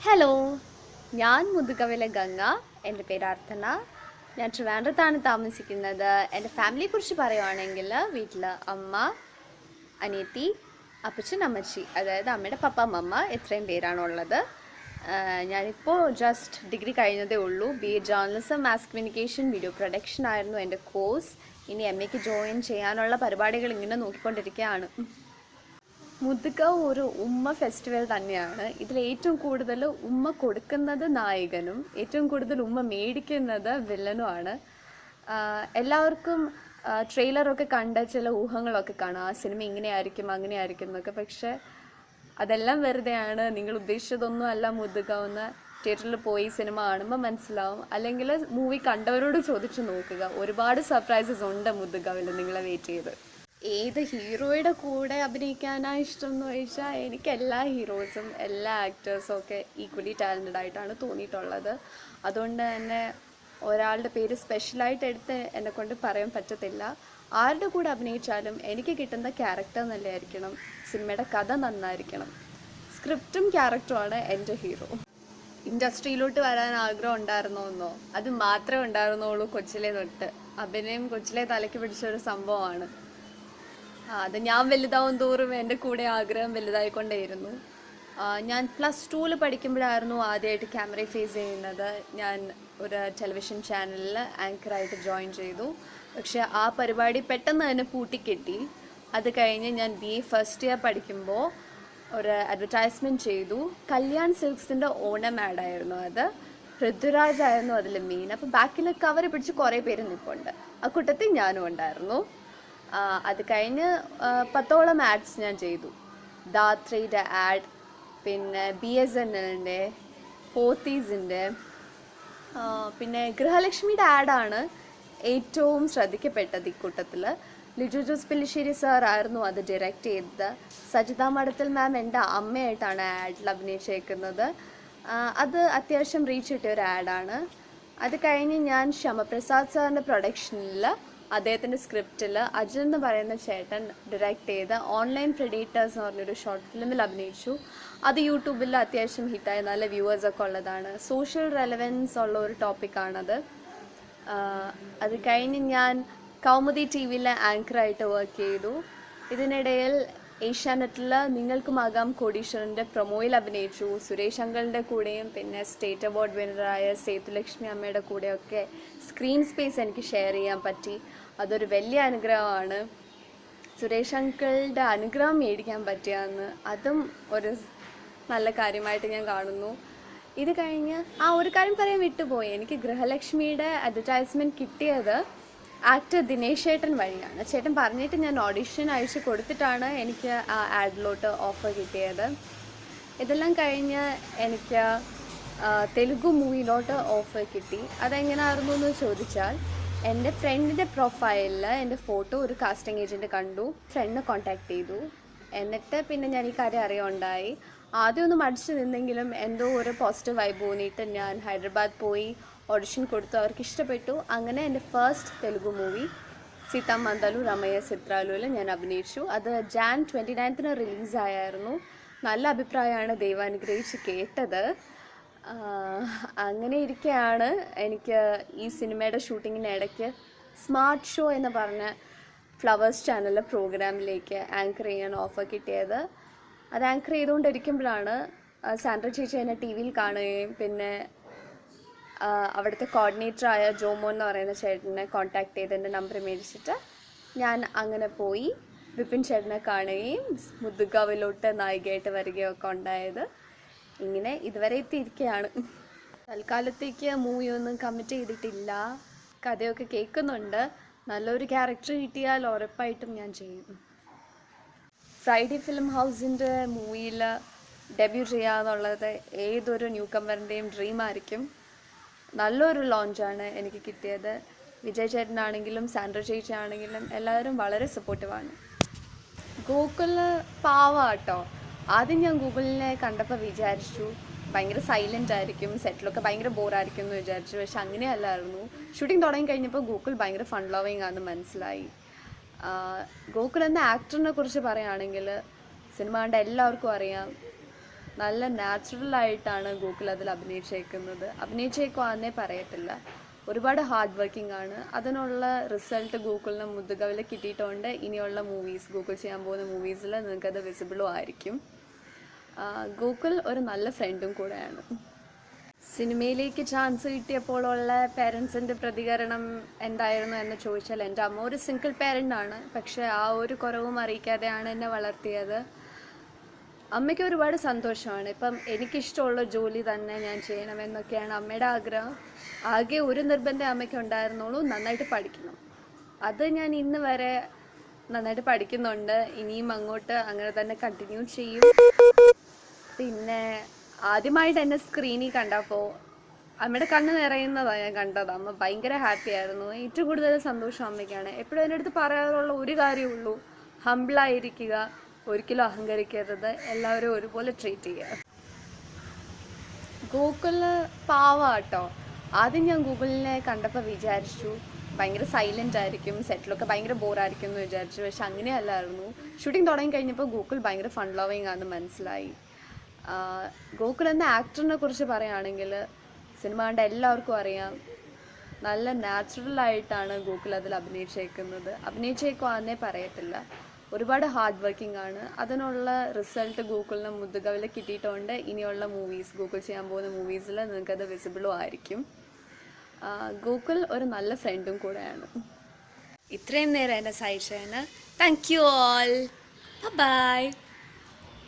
Hello, ഞാൻ മുതുകവിലെ ഗംഗ. എൻ്റെ പേര് അർത്ഥന. ഞാൻ ട്രിവാൻഡ്രത്താണ് താമസിക്കുന്നത്. എൻ്റെ ഫാമിലിയെക്കുറിച്ച് പറയുവാണെങ്കിൽ വീട്ടിൽ അമ്മ, അനിയത്തി, അപ്പച്ചൻ, അമ്മച്ചി, അതായത് അമ്മയുടെ പപ്പ മമ്മ, ഇത്രയും പേരാണുള്ളത്. ഞാനിപ്പോൾ ജസ്റ്റ് ഡിഗ്രി കഴിഞ്ഞതേ ഉള്ളൂ. BA journalism, mass communication, video production ആയിരുന്നു എൻ്റെ കോഴ്സ്. ഇനി MAക്ക് ജോയിൻ ചെയ്യാനുള്ള പരിപാടികൾ ഇങ്ങനെ നോക്കിക്കൊണ്ടിരിക്കുകയാണ്. മുതുക ഒരു ഉമ്മ ഫെസ്റ്റിവൽ തന്നെയാണ്. ഇതിൽ ഏറ്റവും കൂടുതൽ ഉമ്മ കൊടുക്കുന്നത് നായകനും ഏറ്റവും കൂടുതൽ ഉമ്മ മേടിക്കുന്നത് വില്ലനുമാണ്. എല്ലാവർക്കും ട്രെയിലറൊക്കെ കണ്ട ചില ഊഹങ്ങളൊക്കെ കാണാം, ആ സിനിമ ഇങ്ങനെയായിരിക്കും അങ്ങനെയായിരിക്കും എന്നൊക്കെ. പക്ഷെ അതെല്ലാം വെറുതെയാണ്. നിങ്ങൾ ഉദ്ദേശിച്ചതൊന്നും അല്ല മുതുക. ഒന്ന് തിയേറ്ററിൽ പോയി സിനിമ കാണുമ്പോൾ മനസ്സിലാവും, അല്ലെങ്കിൽ മൂവി കണ്ടവരോട് ചോദിച്ചു നോക്കുക. ഒരുപാട് സർപ്രൈസസ് ഉണ്ട് മുതുകവിൽ നിങ്ങളെ വെയിറ്റ് ചെയ്ത്. ഏത് ഹീറോയുടെ കൂടെ അഭിനയിക്കാനാണ് ഇഷ്ടം എന്ന് ചോദിച്ചാൽ എനിക്ക് എല്ലാ ഹീറോസും എല്ലാ ആക്ടേഴ്സും ഒക്കെ ഈക്വലി ടാലൻറ്റഡ് ആയിട്ടാണ് തോന്നിയിട്ടുള്ളത്. അതുകൊണ്ട് തന്നെ ഒരാളുടെ പേര് സ്പെഷ്യലായിട്ട് എടുത്ത് എന്നെക്കൊണ്ട് പറയാൻ പറ്റത്തില്ല. ആരുടെ കൂടെ അഭിനയിച്ചാലും എനിക്ക് കിട്ടുന്ന ക്യാരക്ടർ നല്ലതായിരിക്കണം, സിനിമയുടെ കഥ നന്നായിരിക്കണം, സ്ക്രിപ്റ്റും ക്യാരക്ടറുമാണ് എൻ്റെ ഹീറോ. ഇൻഡസ്ട്രിയിലോട്ട് വരാൻ ആഗ്രഹം ഉണ്ടായിരുന്നോന്നോ? അത് മാത്രമേ ഉണ്ടായിരുന്നുള്ളൂ കൊച്ചിലെ തൊട്ട്. അഭിനയം കൊച്ചിലെ തലയ്ക്ക് പിടിച്ചൊരു സംഭവമാണ്. അത് ഞാൻ വലുതാവും തോറും എൻ്റെ കൂടെ ആഗ്രഹം വലുതായിക്കൊണ്ടേയിരുന്നു. ഞാൻ +2 പഠിക്കുമ്പോഴായിരുന്നു ആദ്യമായിട്ട് ക്യാമറ ഫേസ് ചെയ്യുന്നത്. ഞാൻ ഒരു ടെലിവിഷൻ ചാനലിൽ ആങ്കറായിട്ട് ജോയിൻ ചെയ്തു. പക്ഷെ ആ പരിപാടി പെട്ടെന്ന് തന്നെ പൂട്ടിക്കെട്ടി. അത് കഴിഞ്ഞ് ഞാൻ BA ഫസ്റ്റ് ഇയർ പഠിക്കുമ്പോൾ ഒരു അഡ്വർടൈസ്മെൻറ്റ് ചെയ്തു. കല്യാൺ സിൽക്സിൻ്റെ ഓണം ആഡായിരുന്നു അത്. പൃഥ്വിരാജ് ആയിരുന്നു അതിൽ മെയിൻ. അപ്പോൾ ബാക്കിൽ കവർ പിടിച്ച് കുറേ പേര് നിൽപ്പുണ്ട്. ആ കൂട്ടത്തിൽ ഞാനും ഉണ്ടായിരുന്നു. അത് കഴിഞ്ഞ് 10ഓളം ആഡ്സ് ഞാൻ ചെയ്തു. ധാത്രിയുടെ ആഡ്, പിന്നെ BSNLൻ്റെ, പോത്തീസിൻ്റെ, പിന്നെ ഗൃഹലക്ഷ്മിയുടെ ആഡാണ് ഏറ്റവും ശ്രദ്ധിക്കപ്പെട്ടത് ഇക്കൂട്ടത്തിൽ. ലിജു ജോസ് പെല്ലിശ്ശേരി സാർ ആയിരുന്നു അത് ഡയറക്റ്റ് ചെയ്തത്. സജിത മഠത്തിൽ മാം എൻ്റെ അമ്മയായിട്ടാണ് ആഡിൽ അഭിനയിച്ചേക്കുന്നത്. അത് അത്യാവശ്യം റീച്ച് കിട്ടിയ ഒരു ആഡാണ്. അത് കഴിഞ്ഞ് ഞാൻ ശ്യാമപ്രസാദ് സാറിൻ്റെ പ്രൊഡക്ഷനിൽ അദ്ദേഹത്തിൻ്റെ സ്ക്രിപ്റ്റിൽ അജൻ എന്ന് പറയുന്ന ചേട്ടൻ ഡയറക്റ്റ് ചെയ്ത ഓൺലൈൻ പ്രെഡേറ്റേഴ്സ് എന്ന് പറഞ്ഞൊരു ഷോർട്ട് ഫിലിമിൽ അഭിനയിച്ചു. അത് യൂട്യൂബിൽ അത്യാവശ്യം ഹിറ്റായി, നല്ല വ്യൂവേഴ്സൊക്കെ ഉള്ളതാണ്. സോഷ്യൽ റെലവൻസ് ഉള്ള ഒരു ടോപ്പിക്കാണത്. അത് കഴിഞ്ഞ് ഞാൻ കൗമുദി TV ആങ്കറായിട്ട് വർക്ക് ചെയ്തു. ഇതിനിടയിൽ ഏഷ്യാനെറ്റിൽ നിങ്ങൾക്കുമാകാം കോടീശ്വരൻ്റെ പ്രൊമോയിൽ അഭിനയിച്ചു. സുരേഷ് അങ്കിളിൻ്റെ കൂടെയും പിന്നെ സ്റ്റേറ്റ് അവാർഡ് വിന്നറായ സേതുലക്ഷ്മി അമ്മയുടെ കൂടെയൊക്കെ സ്ക്രീൻ സ്പേസ് എനിക്ക് ഷെയർ ചെയ്യാൻ പറ്റി. അതൊരു വലിയ അനുഗ്രഹമാണ്. സുരേഷ് അങ്കിളുടെ അനുഗ്രഹം മേടിക്കാൻ പറ്റിയെന്ന് അതും ഒരു നല്ല കാര്യമായിട്ട് ഞാൻ കാണുന്നു. ഇത് കഴിഞ്ഞ് ഒരു കാര്യം പറയാൻ വിട്ടുപോയി. എനിക്ക് ഗൃഹലക്ഷ്മിയുടെ അഡ്വർടൈസ്മെൻറ്റ് കിട്ടിയത് ആക്ടർ ദിനേശ് ചേട്ടൻ വഴിയാണ്. ചേട്ടൻ പറഞ്ഞിട്ട് ഞാൻ ഓഡിഷൻ അയച്ചു കൊടുത്തിട്ടാണ് എനിക്ക് ആ ആഡിലോട്ട് ഓഫർ കിട്ടിയത്. ഇതെല്ലാം കഴിഞ്ഞ് എനിക്ക് തെലുഗു മൂവിയിലോട്ട് ഓഫർ കിട്ടി. അതെങ്ങനെയായിരുന്നു എന്ന് ചോദിച്ചാൽ, എൻ്റെ ഫ്രണ്ടിൻ്റെ പ്രൊഫൈലിൽ എൻ്റെ ഫോട്ടോ ഒരു കാസ്റ്റിംഗ് ഏജൻറ്റ് കണ്ടു. ഫ്രണ്ടിനെ കോൺടാക്ട് ചെയ്തു. എന്നിട്ട് പിന്നെ ഞാൻ ഈ കാര്യം അറിയുണ്ടായി. ആദ്യം ഒന്ന് മടിച്ചു നിന്നെങ്കിലും എന്തോ ഒരു പോസിറ്റീവ് വൈബ് തോന്നിയിട്ട് ഞാൻ ഹൈദരാബാദ് പോയി ഓഡിഷൻ കൊടുത്തു. അവർക്ക് ഇഷ്ടപ്പെട്ടു. അങ്ങനെ എൻ്റെ ഫസ്റ്റ് തെലുഗു മൂവി സീതാമന്താലു രമയ്യ ചിത്രാലുവിൽ ഞാൻ അഭിനയിച്ചു. അത് Jan 29 റിലീസായിരുന്നു. നല്ല അഭിപ്രായമാണ് ദൈവാനുഗ്രഹിച്ച് കേട്ടത്. അങ്ങനെ ഇരിക്കെയാണ് എനിക്ക് ഈ സിനിമയുടെ ഷൂട്ടിങ്ങിനിടയ്ക്ക് സ്മാർട്ട് ഷോ എന്ന് പറഞ്ഞ ഫ്ലവേഴ്സ് ചാനലിലെ പ്രോഗ്രാമിലേക്ക് ആങ്കർ ചെയ്യാൻ ഓഫർ കിട്ടിയത്. അത് ആങ്കർ ചെയ്തുകൊണ്ടിരിക്കുമ്പോഴാണ് സാൻഡ്ര ചേച്ചി എന്നെ TV കാണുകയും പിന്നെ അവിടുത്തെ കോർഡിനേറ്ററായ ജോമോൻ എന്ന് പറയുന്ന ചേട്ടനെ കോൺടാക്ട് ചെയ്ത് എൻ്റെ നമ്പർ മേടിച്ചിട്ട് ഞാൻ അങ്ങനെ പോയി വിപിൻ ചേട്ടനെ കാണുകയും മുതുകാവിലോട്ട് നായികയായിട്ട് വരികയൊക്കെ ഉണ്ടായത്. ഇങ്ങനെ ഇതുവരെ എത്തിയിരിക്കുകയാണ്. തൽക്കാലത്തേക്ക് മൂവിയൊന്നും കമ്മിറ്റ് ചെയ്തിട്ടില്ല. കഥയൊക്കെ കേൾക്കുന്നുണ്ട്. നല്ലൊരു ക്യാരക്ടർ കിട്ടിയാൽ ഉറപ്പായിട്ടും ഞാൻ ചെയ്യും. ഫ്രൈഡേ ഫിലിം ഹൗസിൻ്റെ മൂവിയിൽ ഡെബ്യൂ ചെയ്യുക എന്നുള്ളത് ഏതൊരു ന്യൂ കമ്മറിൻ്റെയും ഡ്രീമായിരിക്കും. നല്ലൊരു ലോഞ്ചാണ് എനിക്ക് കിട്ടിയത്. വിജയ് ചേട്ടനാണെങ്കിലും സാൻഡ്ര ചേച്ചി ആണെങ്കിലും എല്ലാവരും വളരെ സപ്പോർട്ടീവാണ്. ഗൂഗിള് പാവാട്ടോ. ആദ്യം ഞാൻ ഗൂഗിളിനെ കണ്ടപ്പോൾ വിചാരിച്ചു ഭയങ്കര സൈലൻ്റ് ആയിരിക്കും, സെറ്റിലൊക്കെ ഭയങ്കര ബോറായിരിക്കും എന്ന് വിചാരിച്ചു. പക്ഷെ അങ്ങനെയല്ലായിരുന്നു. ഷൂട്ടിംഗ് തുടങ്ങി കഴിഞ്ഞപ്പോൾ ഗൂഗിൾ ഭയങ്കര ഫൺ ലവിങ് ആണെന്ന് മനസ്സിലായി. ഗോകുൽ എന്ന ആക്ടറിനെ കുറിച്ച് പറയുകയാണെങ്കിൽ സിനിമ കണ്ട എല്ലാവർക്കും അറിയാം. നല്ല നാച്ചുറലായിട്ടാണ് ഗോകുൽ അതിൽ അഭിനയിച്ചേക്കുവാന്നേ പറയത്തില്ല. ഒരുപാട് ഹാർഡ് വർക്കിംഗ് ആണ്. അതിനുള്ള റിസൾട്ട് ഗോകുലിന് മുതുകവിൽ കിട്ടിയിട്ടുണ്ട്. ഇനിയുള്ള മൂവീസ്, ഗോകുൽ ചെയ്യാൻ പോകുന്ന മൂവീസിൽ നിങ്ങൾക്കത് വിസിബിളും ആയിരിക്കും. ഗോകുൽ ഒരു നല്ല ഫ്രണ്ടും കൂടെയാണ്. സിനിമയിലേക്ക് ചാൻസ് കിട്ടിയപ്പോഴുള്ള പേരൻസിൻ്റെ പ്രതികരണം എന്തായിരുന്നു എന്ന് ചോദിച്ചാൽ, എൻ്റെ അമ്മ ഒരു സിംഗിൾ പേരൻ്റാണ്. പക്ഷേ ആ ഒരു കുറവും അറിയിക്കാതെയാണ് എന്നെ വളർത്തിയത്. അമ്മയ്ക്ക് ഒരുപാട് സന്തോഷമാണ്. ഇപ്പം എനിക്കിഷ്ടമുള്ള ജോലി തന്നെ ഞാൻ ചെയ്യണമെന്നൊക്കെയാണ് അമ്മയുടെ ആഗ്രഹം. ആകെ ഒരു നിർബന്ധം അമ്മയ്ക്ക് ഉണ്ടായിരുന്നുള്ളൂ, നന്നായിട്ട് പഠിക്കണം. അത് ഞാൻ ഇന്ന് വരെ നന്നായിട്ട് പഠിക്കുന്നുണ്ട്. ഇനിയും അങ്ങോട്ട് അങ്ങനെ തന്നെ കണ്ടിന്യൂ ചെയ്യും. പിന്നെ ആദ്യമായിട്ട് എന്നെ സ്ക്രീനിൽ കണ്ടപ്പോൾ അമ്മയുടെ കണ്ണ് നിറയുന്നതാണ് ഞാൻ കണ്ടത്. അമ്മ ഭയങ്കര ഹാപ്പി ആയിരുന്നു. ഏറ്റവും കൂടുതൽ സന്തോഷം അമ്മയ്ക്കാണ്. എപ്പോഴും എൻ്റെ അടുത്ത് പറയാറുള്ള ഒരു കാര്യമുള്ളൂ, ഹംബിളായിരിക്കുക, ഒരിക്കലും അഹങ്കരിക്കരുത്, എല്ലാവരും ഒരുപോലെ ട്രീറ്റ് ചെയ്യുക. ഗോകുല് പാവാട്ടോ. ആദ്യം ഞാൻ ഗൂഗിളിനെ കണ്ടപ്പോൾ വിചാരിച്ചു ഭയങ്കര സൈലൻ്റ് ആയിരിക്കും, സെറ്റിലൊക്കെ ഭയങ്കര ബോറായിരിക്കും എന്ന് വിചാരിച്ചു. പക്ഷെ അങ്ങനെയല്ലായിരുന്നു. ഷൂട്ടിംഗ് തുടങ്ങി കഴിഞ്ഞപ്പോൾ ഗോകുൽ ഭയങ്കര ഫൺ ലവിങ് ആണെന്ന് മനസ്സിലായി. ഗോകുൽ എന്ന ആക്ടറിനെ കുറിച്ച് പറയുകയാണെങ്കിൽ സിനിമ കണ്ട എല്ലാവർക്കും അറിയാം, നല്ല നാച്ചുറലായിട്ടാണ് ഗോകുൽ അതിൽ അഭിനയിച്ചേക്കുവാന്നേ പറയത്തില്ല. ഒരുപാട് ഹാർഡ് വർക്കിംഗ് ആണ്. അതിനുള്ള റിസൾട്ട് ഗോകുലിന് മുതുകവിൽ കിട്ടിയിട്ടുണ്ട്. ഇനിയുള്ള മൂവീസ്, ഗോകുൽ ചെയ്യാൻ പോകുന്ന മൂവീസിൽ നിങ്ങൾക്കത് വിസിബിളും ആയിരിക്കും. ഗോകുൽ ഒരു നല്ല ഫ്രണ്ടും കൂടെയാണ്. ഇത്രയും നേരം എന്നെ സഹായിച്ചതിന് താങ്ക് യു ഓൾ. ബൈ.